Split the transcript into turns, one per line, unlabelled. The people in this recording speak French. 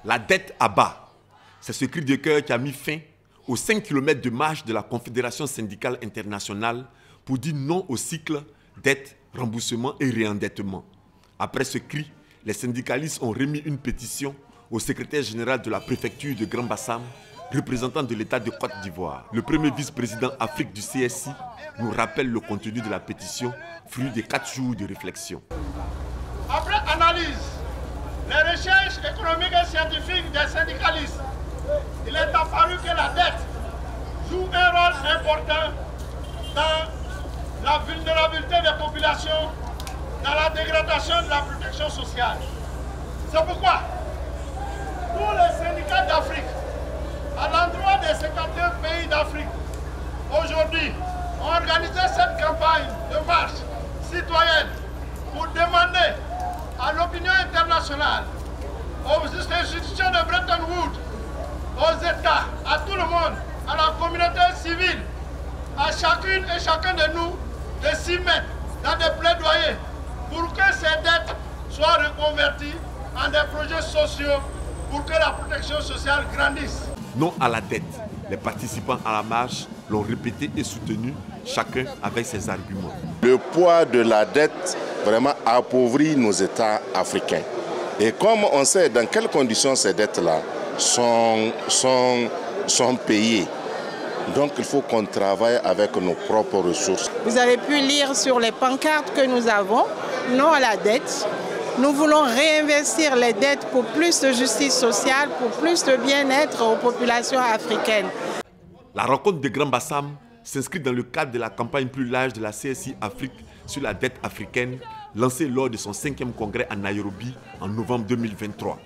La dette à bas. C'est ce cri de cœur qui a mis fin aux 5 km de marche de la Confédération syndicale internationale pour dire non au cycle dette, remboursement et réendettement. Après ce cri, les syndicalistes ont remis une pétition au secrétaire général de la préfecture de Grand Bassam, représentant de l'État de Côte d'Ivoire. Le premier vice-président Afrique du CSI nous rappelle le contenu de la pétition, fruit de 4 jours de réflexion.
Après analyse, les recherches économiques et scientifiques des syndicalistes, il est apparu que la dette joue un rôle important dans la vulnérabilité des populations, dans la dégradation de la protection sociale. C'est pourquoi tous les syndicats d'Afrique, à l'endroit des 52 pays d'Afrique, aujourd'hui, ont organisé cette campagne de marche citoyenne pour demander à l'opinion internationale, aux institutions de Bretton Woods, aux États, à tout le monde, à la communauté civile, à chacune et chacun de nous, de s'y mettre dans des plaidoyers pour que ces dettes soient reconverties en des projets sociaux pour que la protection sociale grandisse.
Non à la dette. Les participants à la marche l'ont répété et soutenu, chacun avec ses arguments.
Le poids de la dette vraiment appauvrit nos États africains. Et comme on sait dans quelles conditions ces dettes-là sont payées, donc il faut qu'on travaille avec nos propres ressources.
Vous avez pu lire sur les pancartes que nous avons, non à la dette. Nous voulons réinvestir les dettes pour plus de justice sociale, pour plus de bien-être aux populations africaines.
La rencontre de Grand Bassam s'inscrit dans le cadre de la campagne plus large de la CSI Afrique sur la dette africaine, lancée lors de son 5e congrès à Nairobi en novembre 2023.